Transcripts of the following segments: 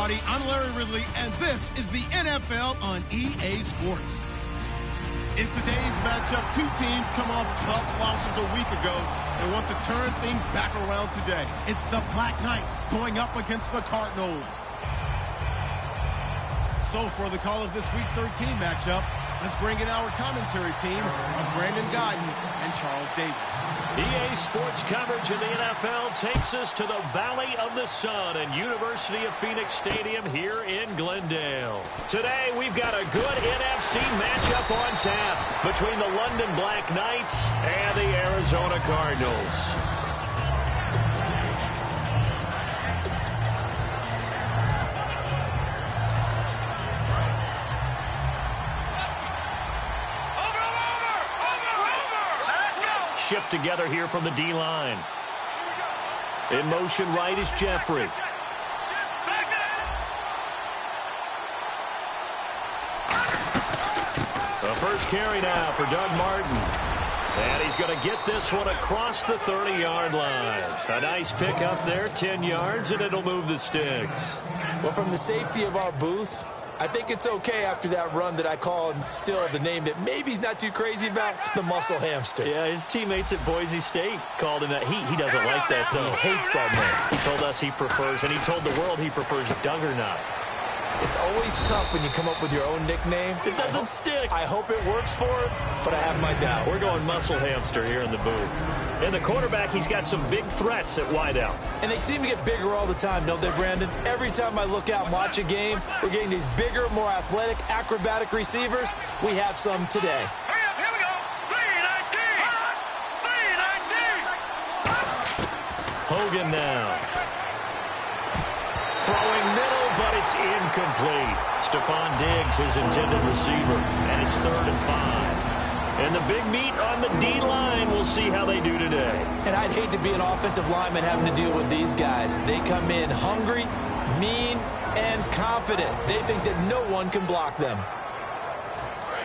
everybody. I'm Larry Ridley, and this is the NFL on EA Sports. In today's matchup, two teams come off tough losses a week ago and want to turn things back around today. It's the Black Knights going up against the Cardinals. So for the call of this Week 13 matchup, let's bring in our commentary team of Brandon Godden and Charles Davis. EA Sports coverage of the NFL takes us to the Valley of the Sun and University of Phoenix Stadium here in Glendale. Today, we've got a good NFC matchup on tap between the London Black Knights and the Arizona Cardinals. Shift together here from the D-line. In motion right is Jeffrey. The first carry now for Doug Martin. And he's going to get this one across the 30-yard line. A nice pick up there, 10 yards, and it'll move the sticks. Well, from the safety of our booth, I think it's okay after that run that I called still the name that maybe he's not too crazy about, the muscle hamster. Yeah, his teammates at Boise State called him that. He doesn't like that, though. He hates that name. He told us he prefers, and he told the world he prefers Duggernaut. It's always tough when you come up with your own nickname. It doesn't stick. I hope it works for him, but I have my doubt. We're going muscle hamster here in the booth. And the quarterback, he's got some big threats at wideout. And they seem to get bigger all the time, don't they, Brandon? Every time I look out and watch a game, we're getting these bigger, more athletic, acrobatic receivers. We have some today. Here we go. 3-19. Hogan now. Throwing middle, but it's incomplete. Stephon Diggs, his intended receiver, and it's 3rd and 5. And the big meat on the D-line, we'll see how they do today. And I'd hate to be an offensive lineman having to deal with these guys. They come in hungry, mean, and confident. They think that no one can block them.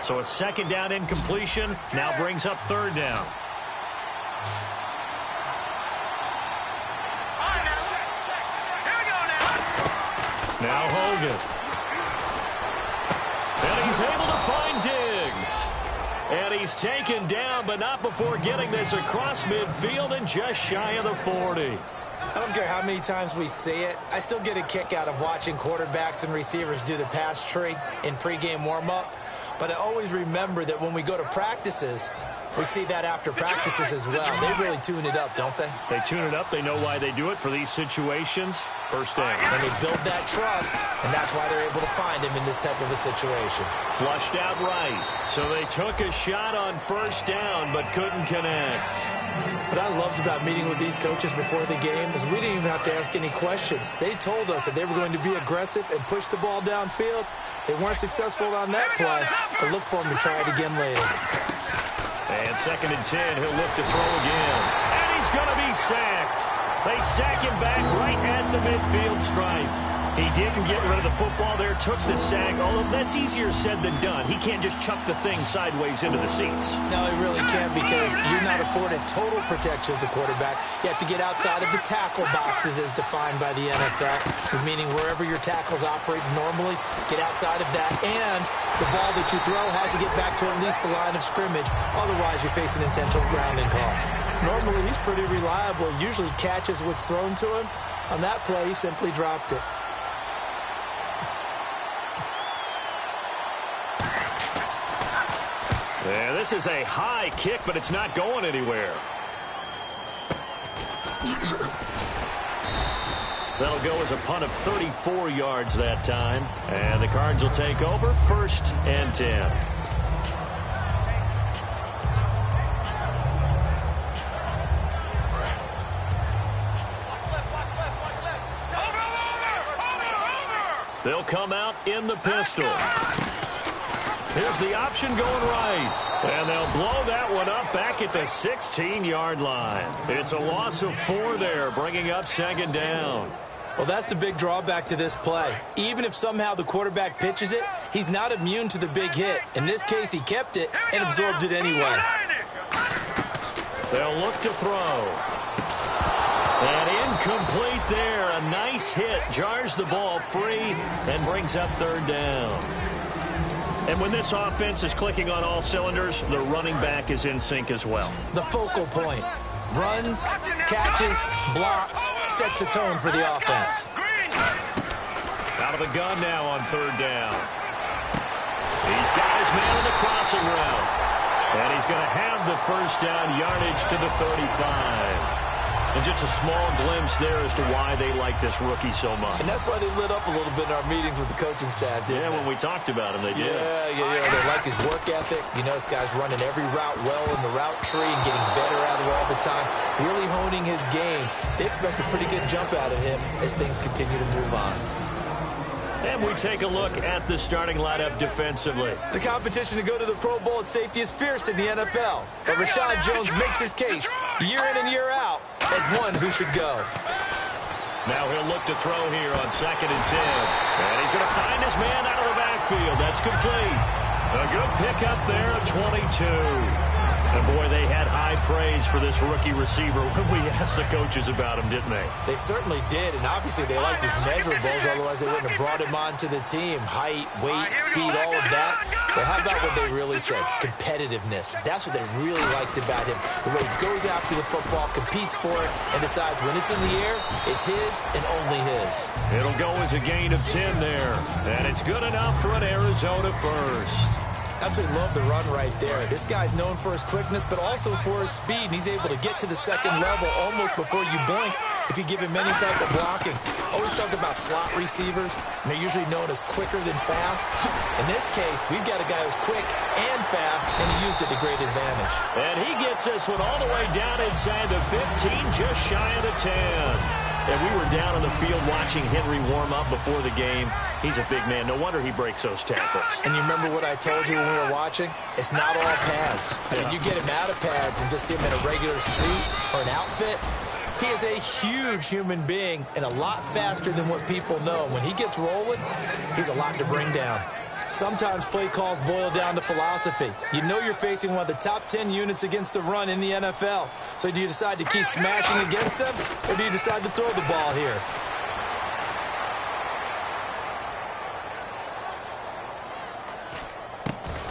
So a 2nd down incompletion now brings up 3rd down. Now Hogan. And he's able to find Diggs. And he's taken down, but not before getting this across midfield and just shy of the 40. I don't care how many times we see it. I still get a kick out of watching quarterbacks and receivers do the pass tree in pregame warm-up. But I always remember that when we go to practices, we see that after practices as well. They really tune it up, don't they? They tune it up. They know why they do it for these situations. 1st down. And they build that trust, and that's why they're able to find him in this type of a situation. Flushed out right. So they took a shot on 1st down, but couldn't connect. What I loved about meeting with these coaches before the game is we didn't even have to ask any questions. They told us that they were going to be aggressive and push the ball downfield. They weren't successful on that play, but look for them to try it again later. And 2nd and 10, he'll look to throw again. And he's going to be sacked. They sack him back right at the midfield stripe. He didn't get rid of the football there, took the sack, although that's easier said than done. He can't just chuck the thing sideways into the seats. No, he really can't because you're not afforded total protection as a quarterback. You have to get outside of the tackle boxes as defined by the NFL, meaning wherever your tackles operate normally, get outside of that, and the ball that you throw has to get back to at least the line of scrimmage. Otherwise, you face an intentional grounding call. Normally, he's pretty reliable. Usually catches what's thrown to him. On that play, he simply dropped it. Yeah, this is a high kick, but it's not going anywhere. That'll go as a punt of 34 yards that time. And the Cards will take over 1st and 10. They'll come out in the pistol. Here's the option going right. And they'll blow that one up back at the 16-yard line. It's a loss of 4 there, bringing up 2nd down. Well, that's the big drawback to this play. Even if somehow the quarterback pitches it, he's not immune to the big hit. In this case, he kept it and absorbed it anyway. They'll look to throw. And incomplete there. A nice hit. Jars the ball free and brings up third down. And when this offense is clicking on all cylinders, the running back is in sync as well. The focal point. Runs, catches, blocks, sets the tone for the offense. Out of the gun now on third down. He's got his man on the crossing route. And he's going to have the first down yardage to the 35. And just a small glimpse there as to why they like this rookie so much. And that's why they lit up a little bit in our meetings with the coaching staff, didn't they? When we talked about him, they did. Yeah. They like his work ethic. You know, this guy's running every route well in the route tree and getting better at it all the time, really honing his game. They expect a pretty good jump out of him as things continue to move on. And we take a look at the starting lineup defensively. The competition to go to the Pro Bowl at safety is fierce in the NFL. But Rashad Jones makes his case year in and year out as one who should go. Now he'll look to throw here on 2nd and 10. And he's going to find his man out of the backfield. That's complete. A good pickup there of 22. And, boy, they had high praise for this rookie receiver when we asked the coaches about him, didn't they? They certainly did, and obviously they liked his measurables, otherwise they wouldn't have brought him onto the team. Height, weight, speed, all of that. But how about what they really said? Competitiveness. That's what they really liked about him. The way he goes after the football, competes for it, and decides when it's in the air, it's his and only his. It'll go as a gain of 10 there, and it's good enough for an Arizona first. Absolutely love the run right there. This guy's known for his quickness, but also for his speed, and he's able to get to the second level almost before you blink if you give him any type of blocking. Always talk about slot receivers, and they're usually known as quicker than fast. In this case, we've got a guy who's quick and fast, and he used it to great advantage. And he gets this one all the way down inside the 15, just shy of the 10. And we were down on the field watching Henry warm up before the game. He's a big man. No wonder he breaks those tackles. And you remember what I told you when we were watching? It's not all pads. I mean, you get him out of pads and just see him in a regular suit or an outfit. He is a huge human being and a lot faster than what people know. When he gets rolling, he's a lot to bring down. Sometimes play calls boil down to philosophy. You know you're facing one of the top 10 units against the run in the NFL. So do you decide to keep smashing against them, or do you decide to throw the ball here?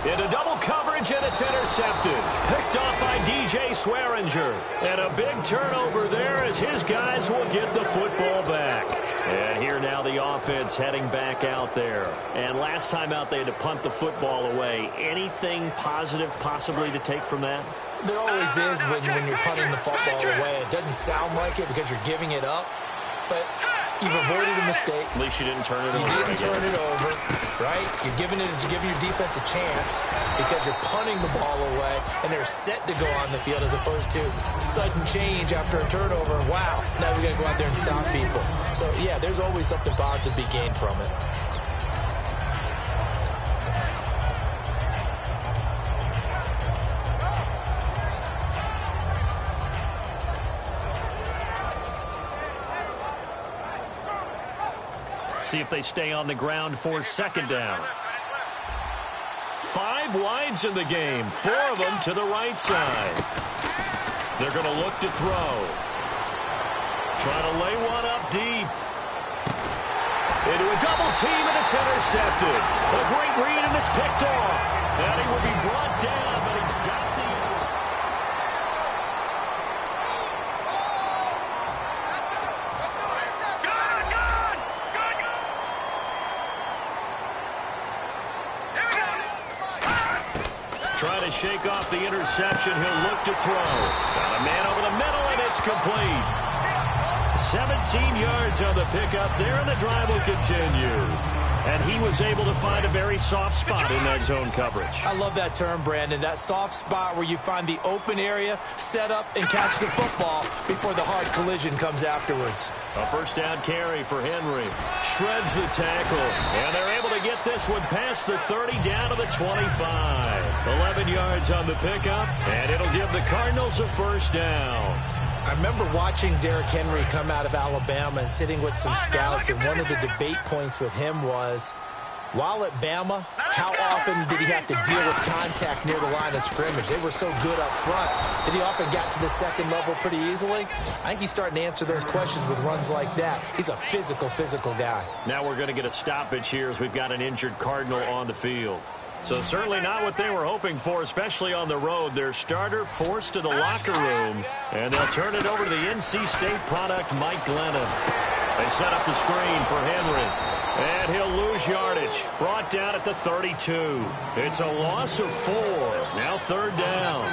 Into double coverage, and it's intercepted. Picked off by DJ Swearinger. And a big turnover there as his guys will get the football back. And here now the offense heading back out there. And last time out they had to punt the football away. Anything positive possibly to take from that? There always is when you're punting the football away. It doesn't sound like it because you're giving it up. But you've avoided a mistake. At least you didn't turn it over. You didn't turn it over, right? You're giving your defense a chance because you're punting the ball away, and they're set to go on the field as opposed to sudden change after a turnover. Wow, now we got to go out there and stop people. So, yeah, there's always something positive to be gained from it. See if they stay on the ground for 2nd down. 5 wides in the game, 4 of them to the right side. They're going to look to throw. Trying to lay one up deep. Into a double team, and it's intercepted. A great read, and it's picked off. And he will be brought down, but he's got the... Trying to shake off the interception. He'll look to throw. Got a man over the middle, and it's complete. 17 yards on the pickup there, and the drive will continue. And he was able to find a very soft spot in that zone coverage. I love that term, Brandon. That soft spot where you find the open area, set up, and catch the football before the hard collision comes afterwards. A first down carry for Henry. Shreds the tackle. And they're able to get this one past the 30 down to the 25. 11 yards on the pickup, and it'll give the Cardinals a first down. I remember watching Derrick Henry come out of Alabama and sitting with some scouts, and one of the debate points with him was, While at Bama, how often did he have to deal with contact near the line of scrimmage? They were so good up front that he often got to the second level pretty easily. I think he's starting to answer those questions with runs like that. He's a physical guy. Now we're going to get a stoppage here as we've got an injured Cardinal on the field. So certainly not what they were hoping for, especially on the road. Their starter forced to the locker room, and they'll turn it over to the NC State product, Mike Glennon. They set up the screen for Henry. And he'll lose yardage. Brought down at the 32. It's a loss of 4. Now third down.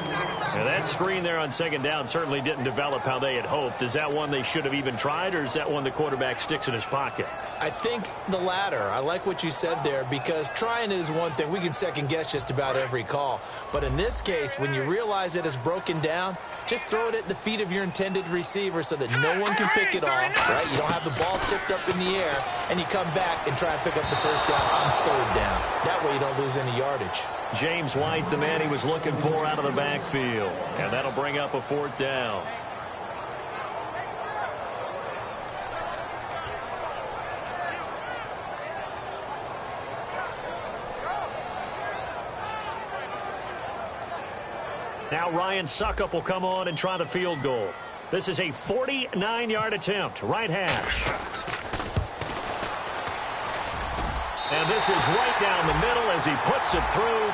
And that screen there on second down certainly didn't develop how they had hoped. Is that one they should have even tried, or is that one the quarterback sticks in his pocket? I think the latter. I like what you said there, because trying it is one thing. We can second guess just about every call. But in this case, when you realize it is broken down, just throw it at the feet of your intended receiver so that no one can pick it off, right? You don't have the ball tipped up in the air, and you come back and try and pick up the first down on third down. That way you don't lose any yardage. James White, the man he was looking for out of the backfield. And that'll bring up a fourth down. Now Ryan Suckup will come on and try the field goal. This is a 49-yard attempt, right hash. And this is right down the middle as he puts it through.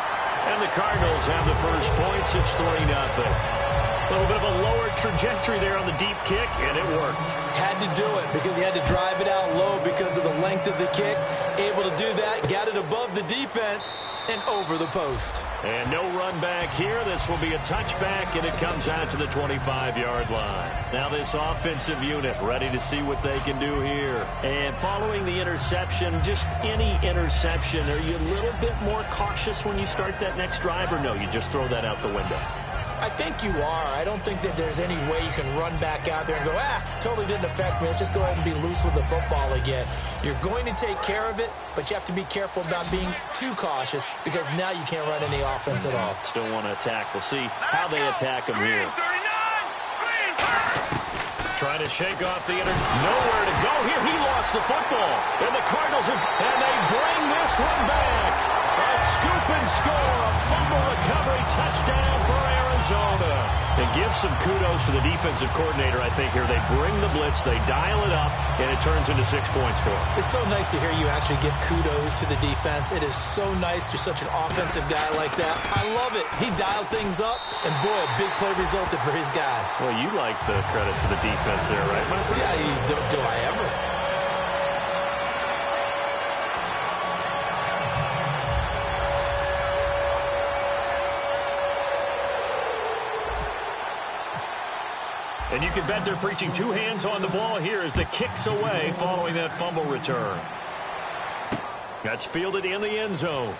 And the Cardinals have the first points. It's 3-0. A little bit of a lower trajectory there on the deep kick, and it worked. Had to do it because he had to drive it out low because of the length of the kick. Able to do that, got it above the defense and over the post. And no run back here. This will be a touchback, and it comes out to the 25-yard line. Now this offensive unit ready to see what they can do here. And following the interception, just any interception, are you a little bit more cautious when you start that next drive, or no, you just throw that out the window? I think you are. I don't think that there's any way you can run back out there and go, totally didn't affect me. Let's just go ahead and be loose with the football again. You're going to take care of it, but you have to be careful about being too cautious because now you can't run any offense at all. Still want to attack. We'll see how they attack him here. Trying to shake off the nowhere to go here. He lost the football. And the Cardinals and they bring this one back. A scoop and score. A fumble recovery touchdown for Arizona. And give some kudos to the defensive coordinator, I think, here. They bring the blitz, they dial it up, and it turns into 6 points for them. It's so nice to hear you actually give kudos to the defense. It is so nice. You're such an offensive guy like that. I love it. He dialed things up, and boy, a big play resulted for his guys. Well, you like the credit to the defense there, right, my friend? Yeah, do I ever? And you can bet they're preaching two hands on the ball here as the kick's away following that fumble return. That's fielded in the end zone.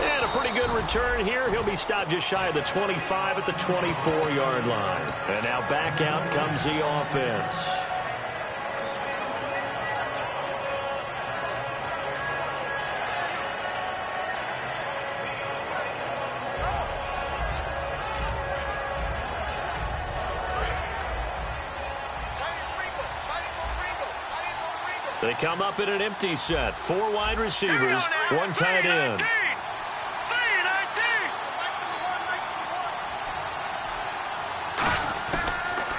And a pretty good return here. He'll be stopped just shy of the 25 at the 24-yard line. And now back out comes the offense. They come up in an empty set. 4 wide receivers, 1 tight end.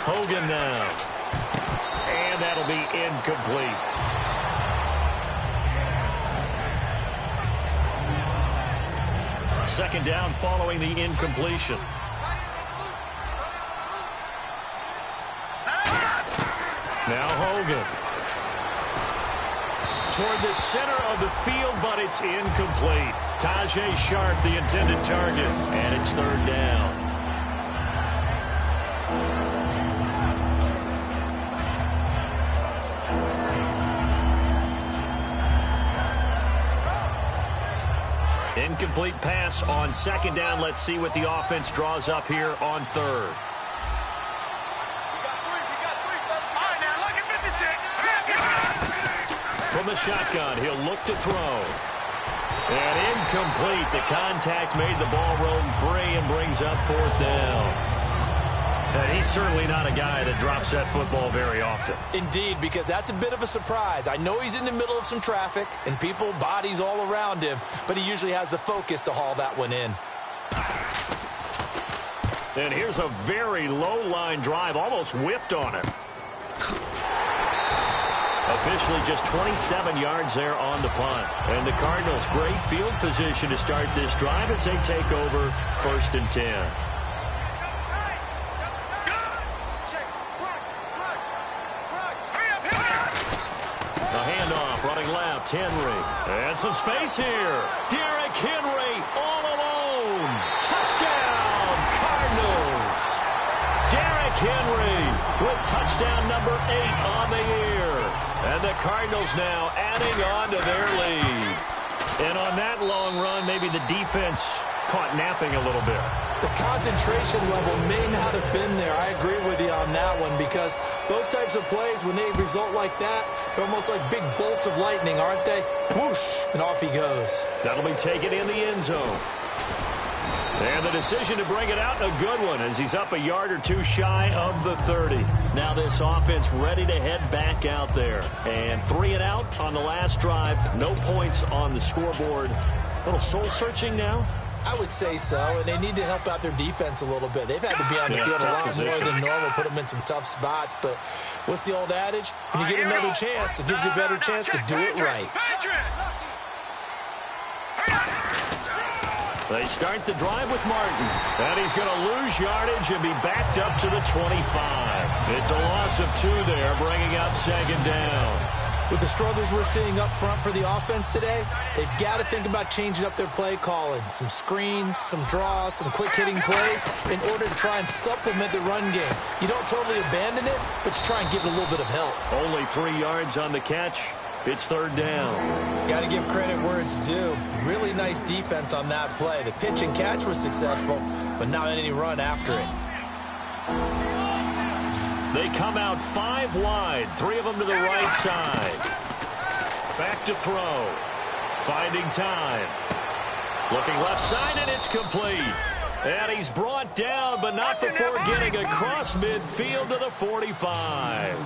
Hogan now. And that'll be incomplete. Second down following the incompletion. Now Hogan. Toward the center of the field, but it's incomplete. Tajay Sharp, the intended target, and it's third down. Incomplete pass on second down. Let's see what the offense draws up here on third. From the shotgun, he'll look to throw. And incomplete. The contact made the ball roam free and brings up fourth down. And he's certainly not a guy that drops that football very often. Indeed, because that's a bit of a surprise. I know he's in the middle of some traffic and people, bodies all around him, but he usually has the focus to haul that one in. And here's a very low-line drive, almost whiffed on it. Officially just 27 yards there on the punt. And the Cardinals, great field position to start this drive as they take over 1st and 10. The handoff, running left, Henry. And some space here. Derrick Henry all alone. Touchdown, Cardinals. Derrick Henry with touchdown number 8 on the year. And the Cardinals now adding on to their lead. And on that long run, maybe the defense caught napping a little bit. The concentration level may not have been there. I agree with you on that one because those types of plays, when they result like that, they're almost like big bolts of lightning, aren't they? Whoosh, and off he goes. That'll be taken in the end zone. And the decision to bring it out, a good one, as he's up a yard or two shy of the 30. Now this offense ready to head back out there. And 3 and out on the last drive. No points on the scoreboard. A little soul-searching now? I would say so, and they need to help out their defense a little bit. They've had to be on the field a lot more than normal, put them in some tough spots. But what's the old adage? When you get another chance, it gives you a better chance to do it right. They start the drive with Martin. And he's going to lose yardage and be backed up to the 25. It's a loss of 2 there, bringing up 2nd down. With the struggles we're seeing up front for the offense today, they've got to think about changing up their play calling. Some screens, some draws, some quick-hitting plays in order to try and supplement the run game. You don't totally abandon it, but you try and give it a little bit of help. Only 3 yards on the catch. It's 3rd down. Got to give credit where it's due. Really nice defense on that play. The pitch and catch was successful, but not any run after it. They come out 5 wide, 3 of them to the right side. Back to throw. Finding time. Looking left side, and it's complete. And he's brought down, but not before getting across midfield to the 45.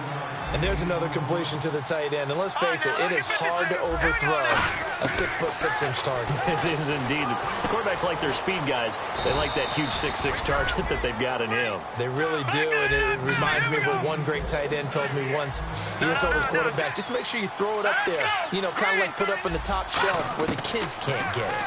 And there's another completion to the tight end. And let's face it, it is hard to overthrow a 6'6" target. It is indeed. Quarterbacks like their speed guys. They like that huge 6'6" target that they've got in him. They really do, and it reminds me of what one great tight end told me once. He told his quarterback, just make sure you throw it up there. You know, kind of like put up on the top shelf where the kids can't get it.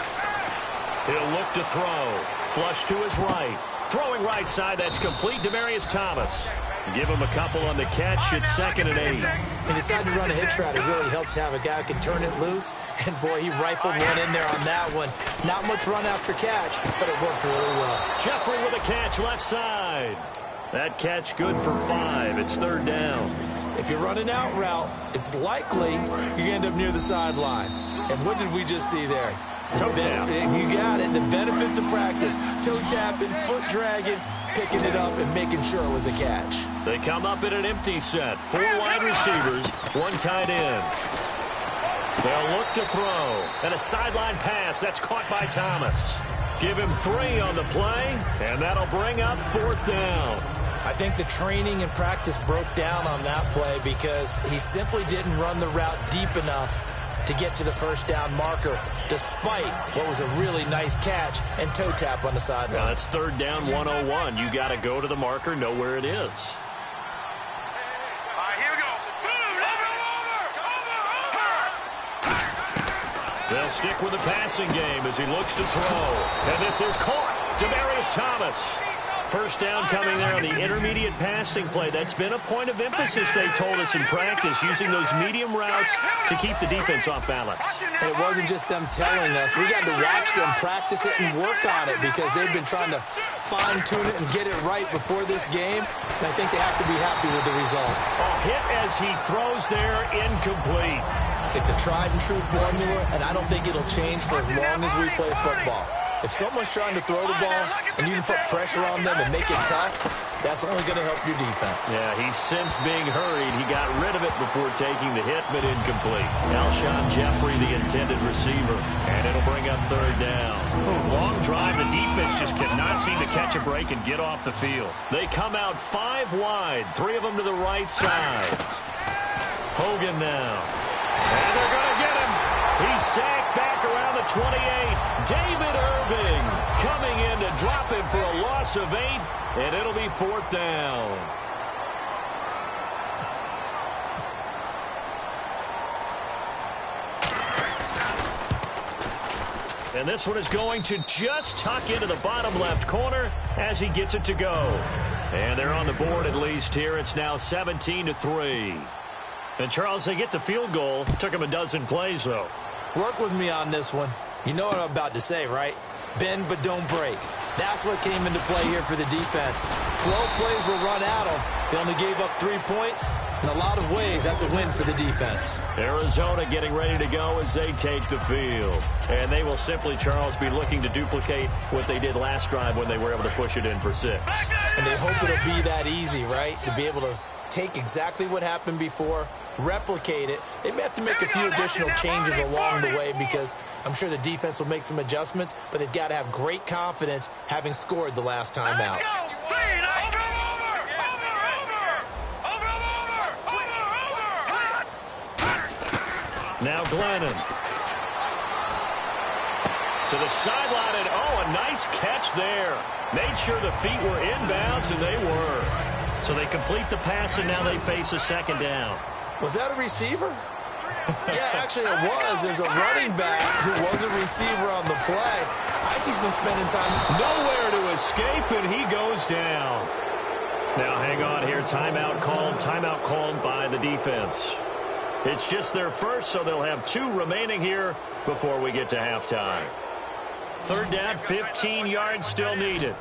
He'll look to throw. Flush to his right. Throwing right side, that's complete. Demaryius Thomas. Give him a couple on the catch. It's 2nd and 8. He decided to run a hitch route. It really helped to have a guy who can turn it loose. And, boy, he rifled one in there on that one. Not much run after catch, but it worked really well. Jeffrey with a catch left side. That catch good for 5. It's 3rd down. If you're running out route, it's likely you end up near the sideline. And what did we just see there? Toe tap. You got it. The benefits of practice. Toe tapping, foot dragging, picking it up, and making sure it was a catch. They come up in an empty set. 4 wide receivers, 1 tight end. They'll look to throw. And a sideline pass. That's caught by Thomas. Give him 3 on the play, and that'll bring up 4th down. I think the training and practice broke down on that play because he simply didn't run the route deep enough to get to the 1st down marker, despite what was a really nice catch and toe tap on the sideline. Now that's 3rd down 101. You got to go to the marker, know where it is. All right, here we go. Over. They'll stick with the passing game as he looks to throw. And this is caught. Demaryius Thomas. 1st down coming there on the intermediate passing play. That's been a point of emphasis, they told us in practice, using those medium routes to keep the defense off balance. And it wasn't just them telling us. We got to watch them practice it and work on it because they've been trying to fine-tune it and get it right before this game. And I think they have to be happy with the result. A hit as he throws there, incomplete. It's a tried-and-true formula, and I don't think it'll change for as long as we play football. If someone's trying to throw the ball and you can put pressure on them and make it tough, that's only going to help your defense. Yeah, he's since being hurried. He got rid of it before taking the hit, but incomplete. Alshon Jeffrey, the intended receiver, and it'll bring up third down. Long drive. The defense just cannot seem to catch a break and get off the field. They come out 5 wide, 3 of them to the right side. Hogan now. And they're going to get him. He's sacked back around the 28. David Irving coming in to drop him for a loss of 8, and it'll be 4th down. And this one is going to just tuck into the bottom left corner as he gets it to go. And they're on the board at least here. It's now 17-3. And, Charles, they get the field goal. Took them a dozen plays, though. Work with me on this one. You know what I'm about to say, right? Bend but don't break. That's what came into play here for the defense. 12 plays were run at them. They only gave up 3 points. In a lot of ways, that's a win for the defense. Arizona getting ready to go as they take the field. And they will simply, Charles, be looking to duplicate what they did last drive when they were able to push it in for 6. And they hope it'll be that easy, right? To be able to take exactly what happened before, replicate it. They may have to make a few additional changes along the way because I'm sure the defense will make some adjustments, but they've got to have great confidence having scored the last time out. Now Glennon. To the sideline, and oh, a nice catch there. Made sure the feet were inbounds, and they were. So they complete the pass, and now they face a 2nd down. Was that a receiver? Yeah, actually it was. There's a running back who was a receiver on the play. I think he's been spending time. Nowhere to escape, and he goes down. Now hang on here. Timeout called by the defense. It's just their first, so they'll have 2 remaining here before we get to halftime. 3rd down, 15 yards still needed.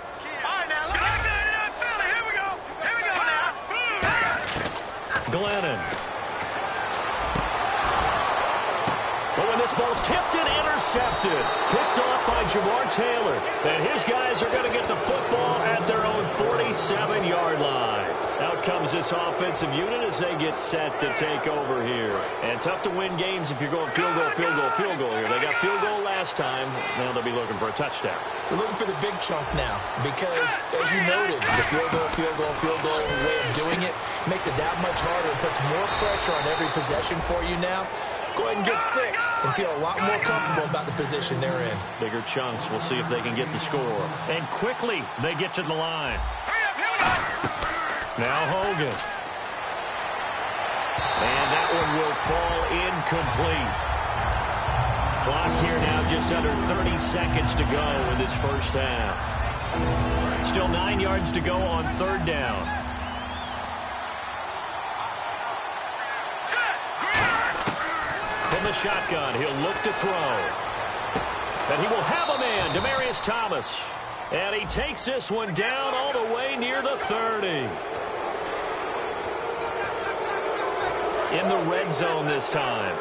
Glennon. But when this ball's tipped and intercepted, picked off by Jamar Taylor, and his guys are going to get the football at their own 47-yard line. Out comes this offensive unit as they get set to take over here. And tough to win games if you're going field goal here. They got field goal last time. Now they'll be looking for a touchdown. They're looking for the big chunk now because, as you noted, the field goal way of doing it makes it that much harder and puts more pressure on every possession for you now. Go ahead and get 6 and feel a lot more comfortable about the position they're in. Bigger chunks. We'll see if they can get the score. And quickly, they get to the line. Now Hogan. And that one will fall incomplete. Clock here now just under 30 seconds to go in this first half. Still 9 yards to go on 3rd down. From the shotgun, he'll look to throw. And he will have a man, Demaryius Thomas. And he takes this one down all the way near the 30. In the red zone this time.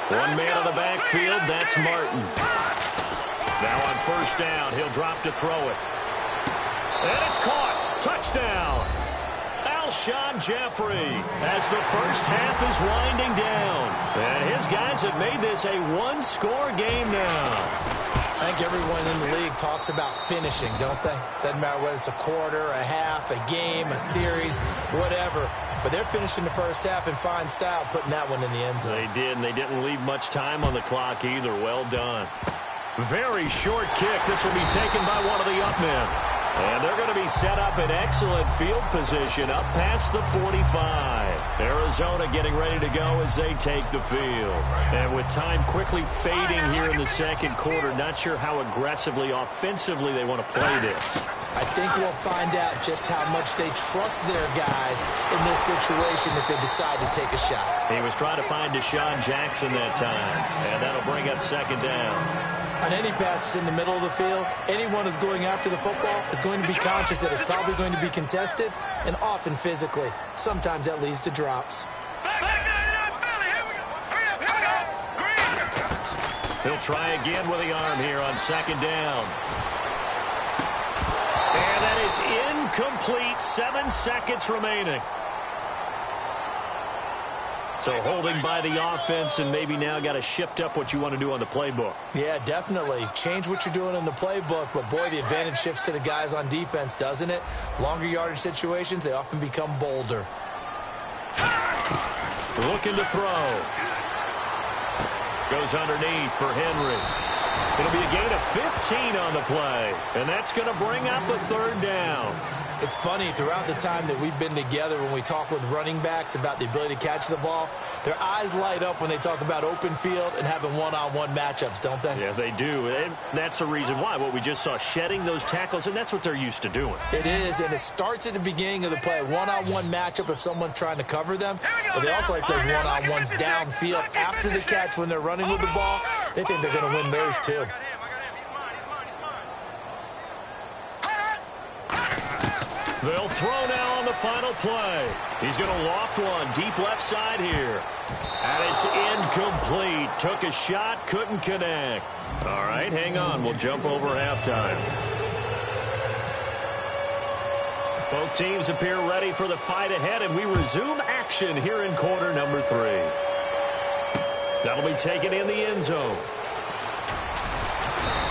One man in the backfield, that's Martin. Now on 1st down, he'll drop to throw it. And it's caught. Touchdown. Alshon Jeffrey as the first half is winding down. And his guys have made this a 1-score game now. I think everyone in the league talks about finishing, don't they? Doesn't matter whether it's a quarter, a half, a game, a series, whatever. But they're finishing the first half in fine style, putting that one in the end zone. They did, and they didn't leave much time on the clock either. Well done. Very short kick. This will be taken by one of the up men. And they're going to be set up in excellent field position up past the 45. Arizona getting ready to go as they take the field. And with time quickly fading here in the 2nd quarter, not sure how aggressively, offensively they want to play this. I think we'll find out just how much they trust their guys in this situation if they decide to take a shot. He was trying to find Deshaun Jackson that time, and that'll bring up 2nd down. On any passes in the middle of the field, anyone who's going after the football is going to be conscious that it's probably going to be contested and often physically. Sometimes that leads to drops. He'll try again with the arm here on second down. And that is incomplete. 7 seconds remaining. So holding by the offense, and maybe now got to shift up what you want to do on the playbook. Yeah, definitely. Change what you're doing in the playbook, but boy, the advantage shifts to the guys on defense, doesn't it? Longer yardage situations, they often become bolder. Looking to throw. Goes underneath for Henry. It'll be a gain of 15 on the play, and that's going to bring up a third down. It's funny, throughout the time that we've been together, when we talk with running backs about the ability to catch the ball, their eyes light up when they talk about open field and having one-on-one matchups, don't they? Yeah, they do. And that's the reason why. What we just saw, shedding those tackles, and that's what they're used to doing. It is, and it starts at the beginning of the play. One-on-one matchup if someone's trying to cover them, but they also like those one-on-ones downfield after the catch when they're running with the ball. They think they're going to win those too. They'll throw now on the final play. He's going to loft one deep left side here. And it's incomplete. Took a shot, couldn't connect. All right, hang on. We'll jump over halftime. Both teams appear ready for the fight ahead, and we resume action here in quarter number 3. That'll be taken in the end zone.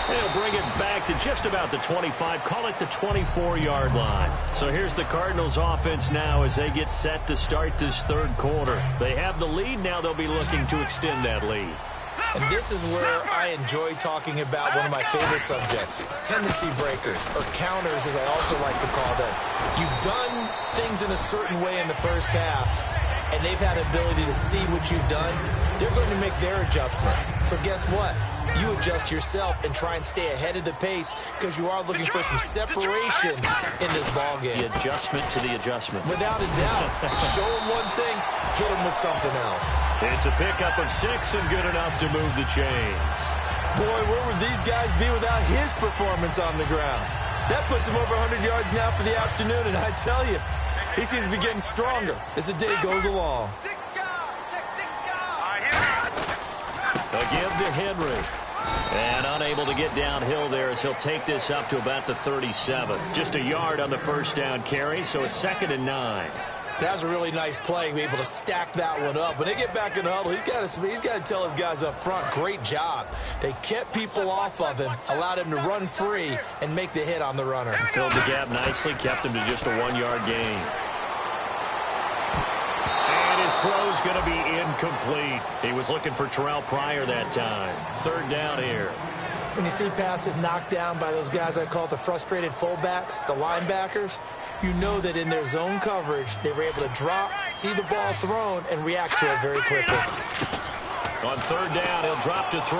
They'll bring it back to just about the 25, call it the 24-yard line. So here's the Cardinals offense now as they get set to start this third quarter. They have the lead. Now they'll be looking to extend that lead. And this is where I enjoy talking about one of my favorite subjects, tendency breakers, or counters as I also like to call them. You've done things in a certain way in the first half, and they've had ability to see what you've done. They're going to make their adjustments. So guess what? You adjust yourself and try and stay ahead of the pace because you are looking for some separation in this ball game. The adjustment to the adjustment. Without a doubt. Show them one thing, hit them with something else. It's a pickup of 6 and good enough to move the chains. Boy, where would these guys be without his performance on the ground? That puts him over 100 yards now for the afternoon, and I tell you, he seems to be getting stronger as the day goes along. Again to Henry. And unable to get downhill there as he'll take this up to about the 37. Just a yard on the first down carry, so it's 2nd and 9. That was a really nice play, be able to stack that one up. When they get back in the huddle, he's got to tell his guys up front, great job. They kept people off of him, allowed him to run free, and make the hit on the runner. He filled the gap nicely, kept him to just a 1-yard gain. And his throw's going to be incomplete. He was looking for Terrell Pryor that time. 3rd down here. When you see passes knocked down by those guys I call the frustrated fullbacks, the linebackers, you know that in their zone coverage, they were able to drop, see the ball thrown, and react to it very quickly. On 3rd down, he'll drop to throw.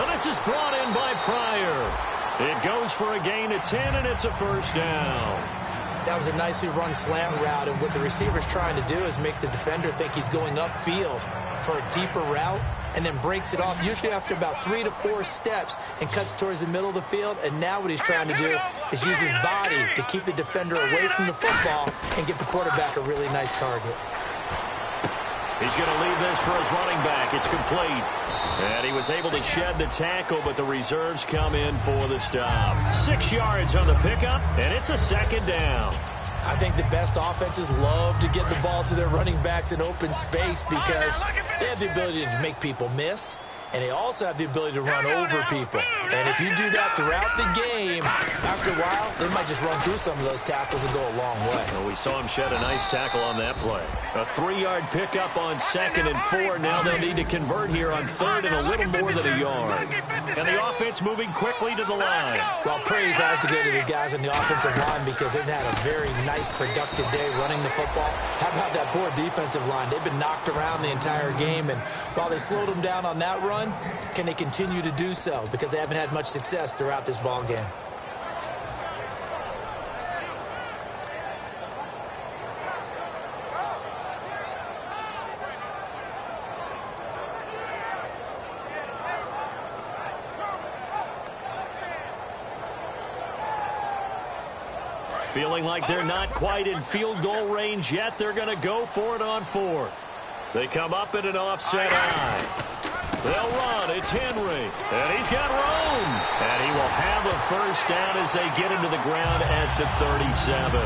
And this is brought in by Pryor. It goes for a gain of 10, and it's a 1st down. That was a nicely run slant route, and what the receiver's trying to do is make the defender think he's going upfield for a deeper route, and then breaks it off, usually after about 3 to 4 steps, and cuts towards the middle of the field. And now what he's trying to do is use his body to keep the defender away from the football and give the quarterback a really nice target. He's going to leave this for his running back. It's complete. And he was able to shed the tackle, but the reserves come in for the stop. 6 yards on the pickup, and it's a 2nd down. I think the best offenses love to get the ball to their running backs in open space because they have the ability to make people miss, and they also have the ability to run over people. And if you do that throughout the game, after a while, they might just run through some of those tackles and go a long way. Well, we saw him shed a nice tackle on that play. A 3-yard pickup on 2nd and 4. Now they'll need to convert here on 3rd and a little more than a yard. And the offense moving quickly to the line. Well, praise has to go to the guys on the offensive line because they've had a very nice, productive day running the football. How about that poor defensive line? They've been knocked around the entire game, and while they slowed them down on that run, can they continue to do so? Because they haven't had much success throughout this ball game. Feeling like they're not quite in field goal range yet. They're going to go for it on 4th. They come up at an offset eye. They'll run. It's Henry. And he's got room. And he will have a first down as they get him to the ground at the 37.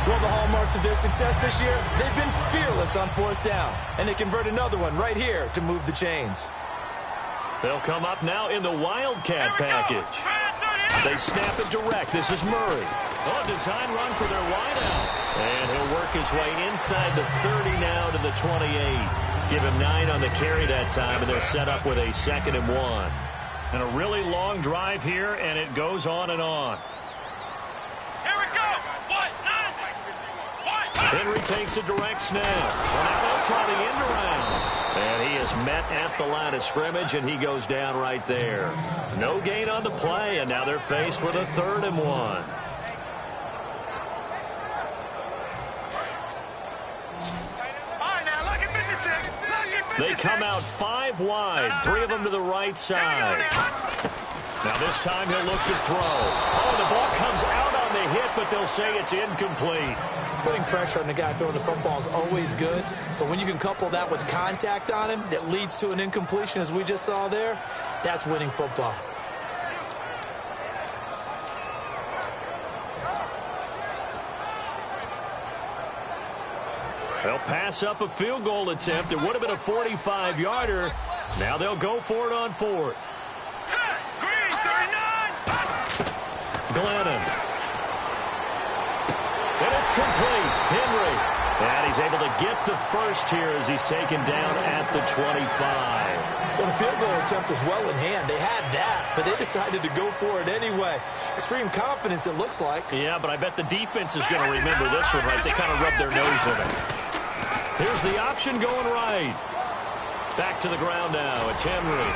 Well, the hallmarks of their success this year, they've been fearless on fourth down. And they convert another one right here to move the chains. They'll come up now in the Wildcat package. They snap it direct. This is Murray. Oh, design run for their wideout. And he'll work his way inside the 30 now to the 28. Give him 9 on the carry that time, and they're set up with a 2nd and 1. And a really long drive here, and it goes on and on. Here we go. What? Henry takes a direct snap. Well, now they'll try the end around. And he is met at the line of scrimmage, and he goes down right there. No gain on the play, and now they're faced with a 3rd and 1. They come out 5 wide, 3 of them to the right side. Now this time he'll look to throw. Oh, the ball comes out on the hit, but they'll say it's incomplete. Putting pressure on the guy throwing the football is always good, but when you can couple that with contact on him that leads to an incompletion, as we just saw there, that's winning football. They'll pass up a field goal attempt. It would have been a 45-yarder. Now they'll go for it on 4th. Green, 39. Glennon. And it's complete. Henry. And he's able to get the first here as he's taken down at the 25. Well, the field goal attempt was well in hand. They had that, but they decided to go for it anyway. Extreme confidence, it looks like. Yeah, but I bet the defense is going to remember this one, right? They kind of rubbed their nose in it. Here's the option going right. Back to the ground now. It's Henry.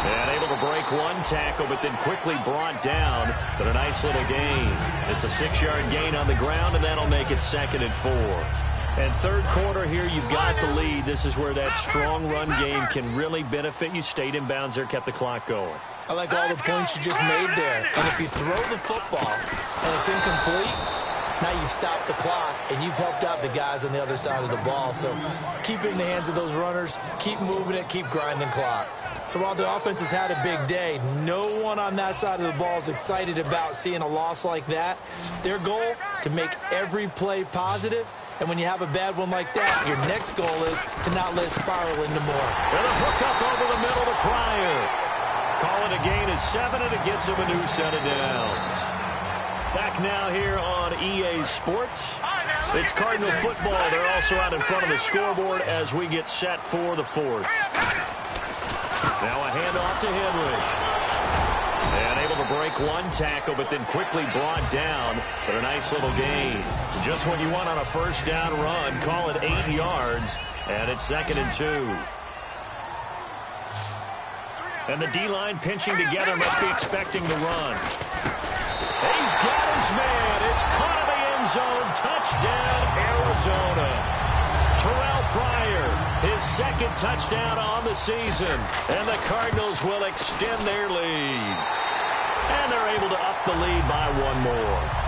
And able to break one tackle, but then quickly brought down. But a nice little gain. It's a 6-yard gain on the ground, and that'll make it 2nd and 4. And third quarter here, you've got the lead. This is where that strong run game can really benefit you. Stayed in bounds there, kept the clock going. I like all the points you just made there. And if you throw the football and it's incomplete, now you stop the clock, and you've helped out the guys on the other side of the ball. So keep it in the hands of those runners, keep moving it, keep grinding clock. So while the offense has had a big day, no one on that side of the ball is excited about seeing a loss like that. Their goal, to make every play positive. And when you have a bad one like that, your next goal is to not let it spiral into more. And a hook up over the middle to Pryor. Call it a gain of 7, and it gets him a new set of downs. Back now here on EA Sports. It's Cardinal football. They're also out in front of the scoreboard as we get set for the 4th. Now a handoff to Henry. And able to break one tackle, but then quickly brought down. But a nice little gain. Just what you want on a first down run. Call it 8 yards. And it's 2nd and 2. And the D-line pinching together, must be expecting the run. He's got his man. It's caught in the end zone. Touchdown, Arizona. Terrell Pryor, his 2nd touchdown on the season. And the Cardinals will extend their lead. And they're able to up the lead by 1 more.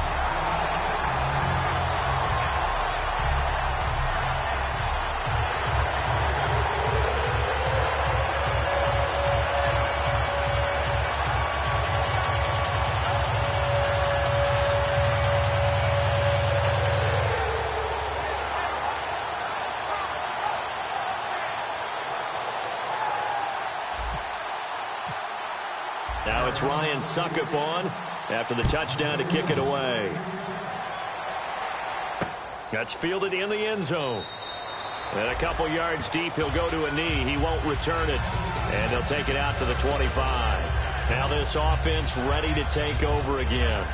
Now it's Ryan Suckup on after the touchdown to kick it away. That's fielded in the end zone. And a couple yards deep, he'll go to a knee. He won't return it. And he'll take it out to the 25. Now this offense ready to take over again.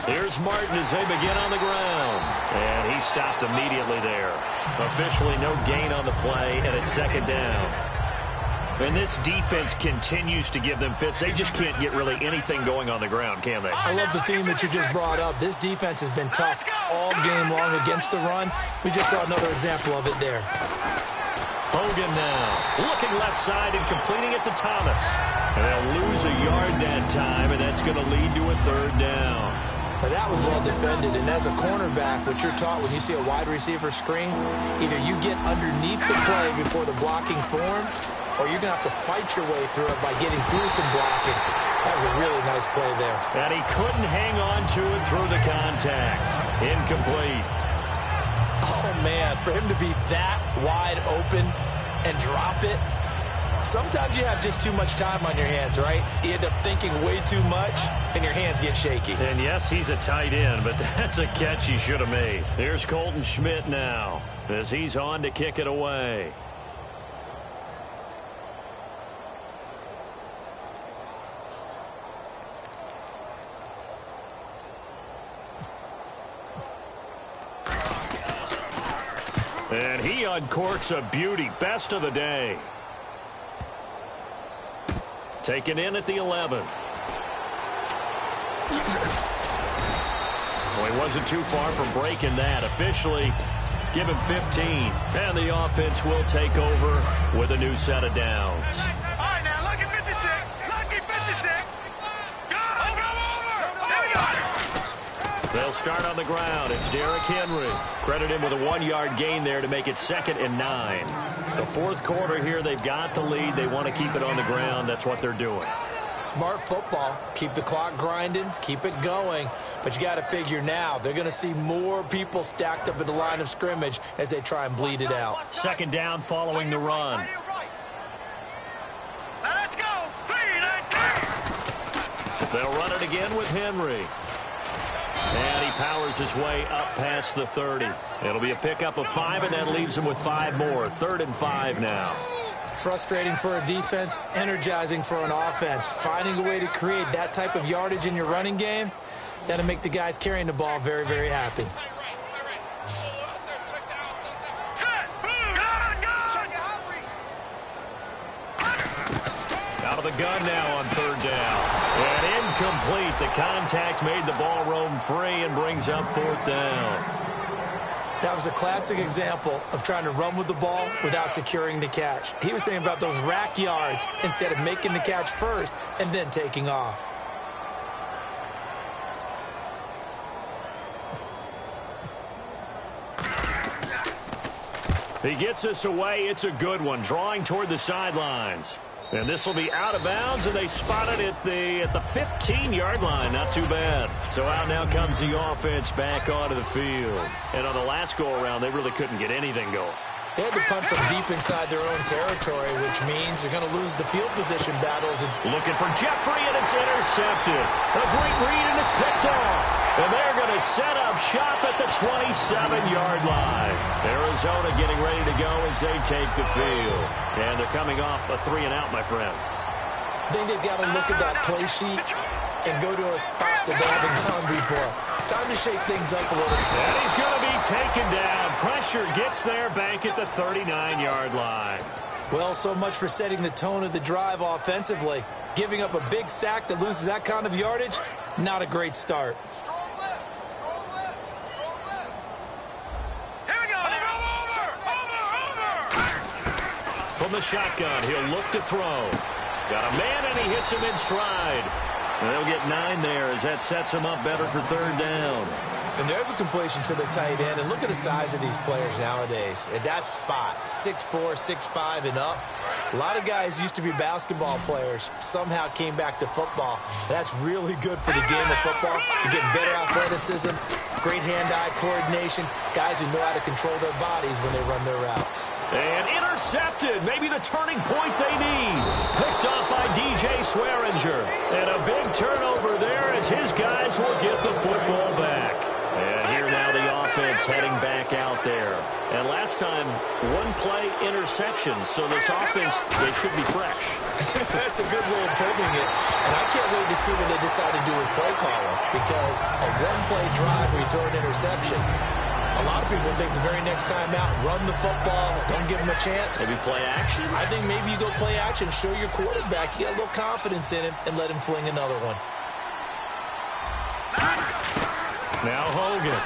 Here's Martin as they begin on the ground. And he stopped immediately there. Officially no gain on the play, and it's second down. And this defense continues to give them fits. They just can't get really anything going on the ground, can they? I love the theme that you just brought up. This defense has been tough all game long against the run. We just saw another example of it there. Hogan now, looking left side and completing it to Thomas. And they'll lose a yard that time, and that's going to lead to a third down. But that was well defended, and as a cornerback, what you're taught when you see a wide receiver screen, either you get underneath the play before the blocking forms, or you're going to have to fight your way through it by getting through some blocking. That was a really nice play there. And he couldn't hang on to it through the contact. Incomplete. Oh, man, for him to be that wide open and drop it, sometimes you have just too much time on your hands, right? You end up thinking way too much, and your hands get shaky. And yes, he's a tight end, but that's a catch he should have made. Here's Colton Schmidt now as he's on to kick it away. And he uncorks a beauty. Best of the day. Taken in at the 11. Well, he wasn't too far from breaking that. Officially, give him 15. And the offense will take over with a new set of downs. All right, now, lucky 56. Lucky 56. Go, over. There we go. They'll start on the ground. It's Derrick Henry. Credit him with a 1-yard gain there to make it 2nd and 9. The fourth quarter here, they've got the lead. They want to keep it on the ground. That's what they're doing. Smart football. Keep the clock grinding. Keep it going. But you got to figure now, they're going to see more people stacked up at the line of scrimmage as they try and bleed it out. Second down following the run. Now let's go. 3, 9, 3. They'll run it again with Henry. And he powers his way up past the 30. It'll be a pickup of 5, and that leaves him with 5 more. 3rd and 5 now. Frustrating for a defense, energizing for an offense. Finding a way to create that type of yardage in your running game, that'll make the guys carrying the ball very, very happy. Out of the gun now on 3rd down. And incomplete. The contact made the ball roam free and brings up 4th down. That was a classic example of trying to run with the ball without securing the catch. He was thinking about those rack yards instead of making the catch first and then taking off. He gets us away. It's a good one. Drawing toward the sidelines. And this will be out of bounds, and they spot it at the 15-yard line. Not too bad. So out now comes the offense back onto the field. And on the last go-around, they really couldn't get anything going. They had to punt from deep inside their own territory, which means they're going to lose the field position battles. Looking for Jeffrey, and it's intercepted. A great read, and it's picked off. And they're going to set up shop at the 27-yard line. Arizona getting ready to go as they take the field. And they're coming off a 3-and-out, my friend. I think they've got to look at that play sheet and go to a spot that they haven't gone before. Time to shake things up a little. And he's going to be taken down. Pressure gets there back at the 39-yard line. Well, so much for setting the tone of the drive offensively. Giving up a big sack that loses that kind of yardage, not a great start. Here we go. Over. From the shotgun, he'll look to throw. Got a man, and he hits him in stride. And they'll get 9 there as that sets him up better for 3rd down. And there's a completion to the tight end. And look at the size of these players nowadays. At that spot, 6'4", 6'5", and up. A lot of guys used to be basketball players. Somehow came back to football. That's really good for the game of football. You're getting better athleticism, great hand-eye coordination, guys who know how to control their bodies when they run their routes. And intercepted. Maybe the turning point they need. Picked off by DJ Swearinger. And a big turnover there as his guys will get the football back. And here now the offense heading back out there. And last time, 1-play interception. So this offense, they should be fresh. That's a good way of putting it. And I can't wait to see what they decide to do with play calling. Because a 1-play drive where you throw an interception, A lot of people think the very next time out, run the football, don't give him a chance. Maybe play action? I think maybe you go play action, show your quarterback you got a little confidence in him, and let him fling another one. Now Hogan.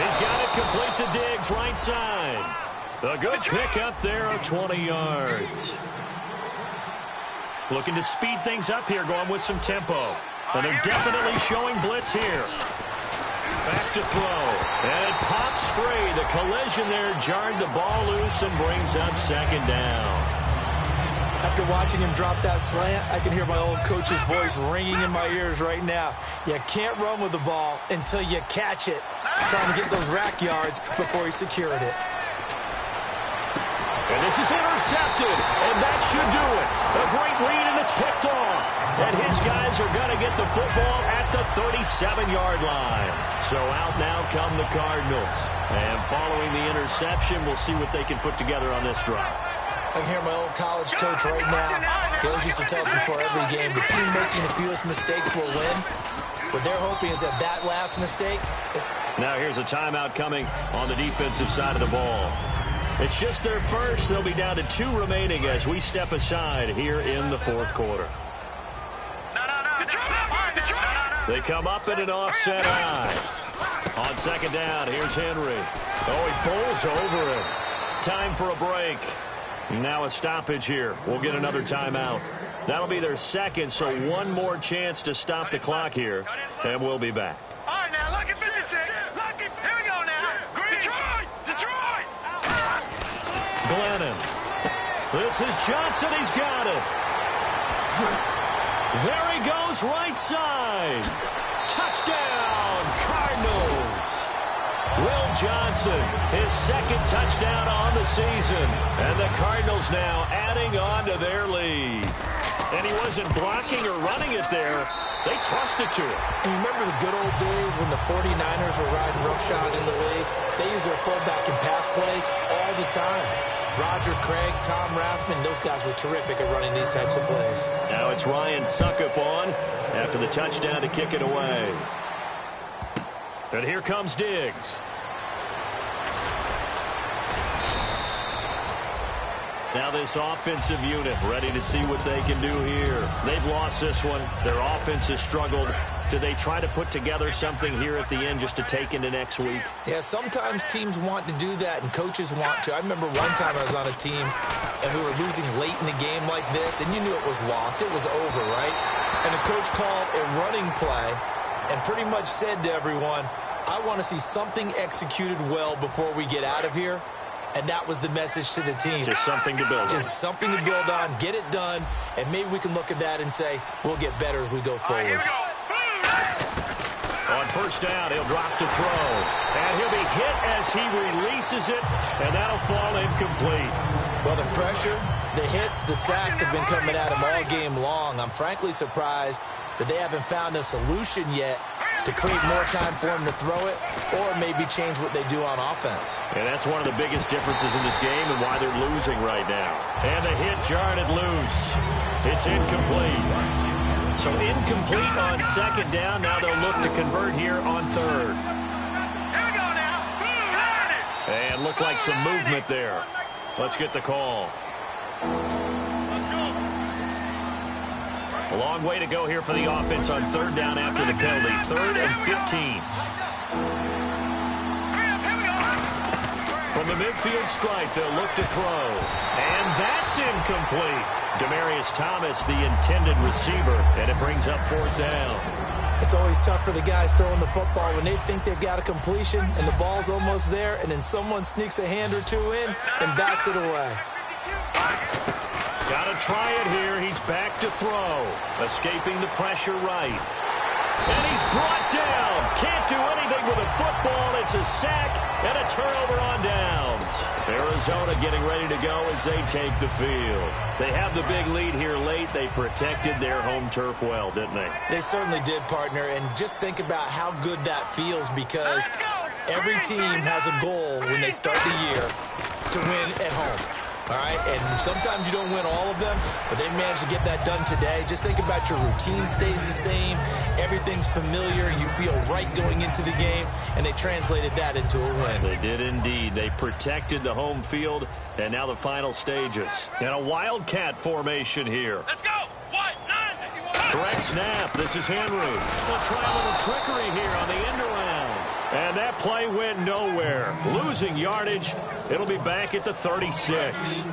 He's got it complete to Diggs, right side. A good pickup there of 20 yards. Looking to speed things up here, going with some tempo. And they're definitely showing blitz here. Back to throw. And it pops free. The collision there jarred the ball loose and brings up second down. After watching him drop that slant, I can hear my old coach's voice ringing in my ears right now. You can't run with the ball until you catch it. Trying to get those rack yards before he secured it. And this is intercepted, and that should do it. A great read, and it's picked off. And his guys are going to get the football at the 37-yard line. So out now come the Cardinals. And following the interception, we'll see what they can put together on this drive. I can hear my old college coach right now. He always used to tell us before every game, the team making the fewest mistakes will win. What they're hoping is that last mistake. Now here's a timeout coming on the defensive side of the ball. It's just their first. They'll be down to 2 remaining as we step aside here in the fourth quarter. They come up in an offset eye. On second down, here's Henry. Oh, he pulls over it. Time for a break. Now a stoppage here. We'll get another timeout. That'll be their second, so one more chance to stop the clock here, and we'll be back. All right, now, look at 56. Look at, here we go now. Green. Detroit. Glennon. This is Johnson. He's got it. There he goes, right side. Touchdown, Cardinals. Will Johnson, his second touchdown on the season. And the Cardinals now adding on to their lead. And he wasn't blocking or running it there. They tossed it to him. And you remember the good old days when the 49ers were riding roughshod in the league? They used their fullback in pass plays all the time. Roger Craig, Tom Rathman, those guys were terrific at running these types of plays. Now it's Ryan Suckup on after the touchdown to kick it away. And here comes Diggs. Now this offensive unit ready to see what they can do here. They've lost this one. Their offense has struggled. Do they try to put together something here at the end just to take into next week? Yeah, sometimes teams want to do that and coaches want to. I remember one time I was on a team and we were losing late in the game like this, and you knew it was lost. It was over, right? And the coach called a running play and pretty much said to everyone, I want to see something executed well before we get out of here. And that was the message to the team. Just something to build on. Just something to build on, get it done, and maybe we can look at that and say, we'll get better as we go forward. Here we go. On first down, he'll drop to throw. And he'll be hit as he releases it, and that'll fall incomplete. Well, the pressure, the hits, the sacks have been coming at him all game long. I'm frankly surprised that they haven't found a solution yet to create more time for him to throw it or maybe change what they do on offense. And that's one of the biggest differences in this game and why they're losing right now. And the hit jarred it loose. It's incomplete. So incomplete on second down. Now they'll look to convert here on third. Here we go now. And look like some movement there. Let's get the call. A long way to go here for the offense on third down after the penalty. 3rd and 15. From the midfield stripe, they'll look to throw. And that's incomplete. Demaryius Thomas, the intended receiver, and it brings up 4th down. It's always tough for the guys throwing the football when they think they've got a completion and the ball's almost there, and then someone sneaks a hand or two in and bats it away. Got to try it here. He's back to throw. Escaping the pressure right. And he's brought down. Can't do anything with a football. It's a sack and a turnover on downs. Arizona getting ready to go as they take the field. They have the big lead here late. They protected their home turf well, didn't they? They certainly did, partner. And just think about how good that feels, because every team has a goal when they start the year to win at home. All right, and sometimes you don't win all of them, but they managed to get that done today. Just think about your routine stays the same. Everything's familiar. You feel right going into the game, and they translated that into a win. They did indeed. They protected the home field, and now the final stages. And a wildcat formation here. Let's go. 1, 9. Correct snap. This is Henry. They'll try a little trickery here on the end around. And that play went nowhere. Losing yardage. It'll be back at the 36.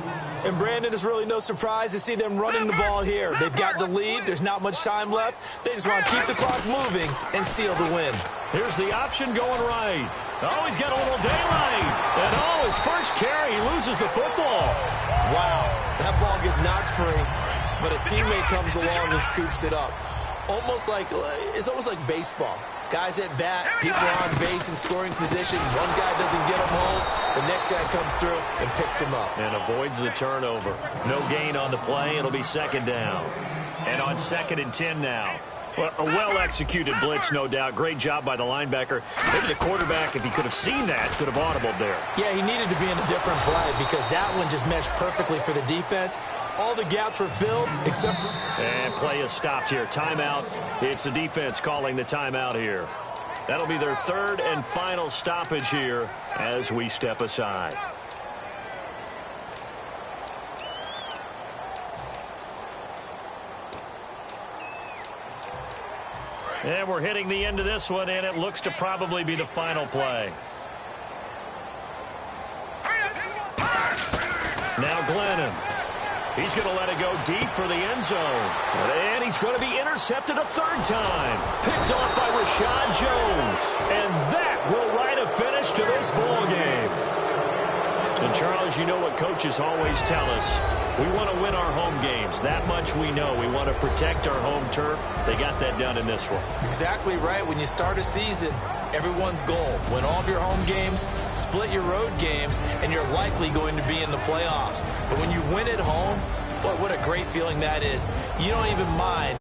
And, Brandon, it's really no surprise to see them running the ball here. They've got the lead. There's not much time left. They just want to keep the clock moving and seal the win. Here's the option going right. Oh, he's got a little daylight. And, oh, his first carry, he loses the football. Wow, that ball gets knocked free, but a teammate comes along and scoops it up. It's almost like baseball. Guys at bat, people are on base in scoring position. One guy doesn't get him home. The next guy comes through and picks him up. And avoids the turnover. No gain on the play. It'll be second down. And on 2nd and 10 now. Well, a well-executed blitz, no doubt. Great job by the linebacker. Maybe the quarterback, if he could have seen that, could have audibled there. Yeah, he needed to be in a different play because that one just meshed perfectly for the defense. All the gaps were filled except for... And play is stopped here. Timeout. It's the defense calling the timeout here. That'll be their 3rd and final stoppage here as we step aside. And we're hitting the end of this one, and it looks to probably be the final play. Now Glennon. He's going to let it go deep for the end zone. And he's going to be intercepted a 3rd time. Picked off by Rashad Jones. And that will write a finish to this ball game. And, Charles, you know what coaches always tell us. We want to win our home games. That much we know. We want to protect our home turf. They got that done in this one. Exactly right. When you start a season, everyone's goal, win all of your home games, split your road games, and you're likely going to be in the playoffs. But when you win at home, boy, what a great feeling that is. You don't even mind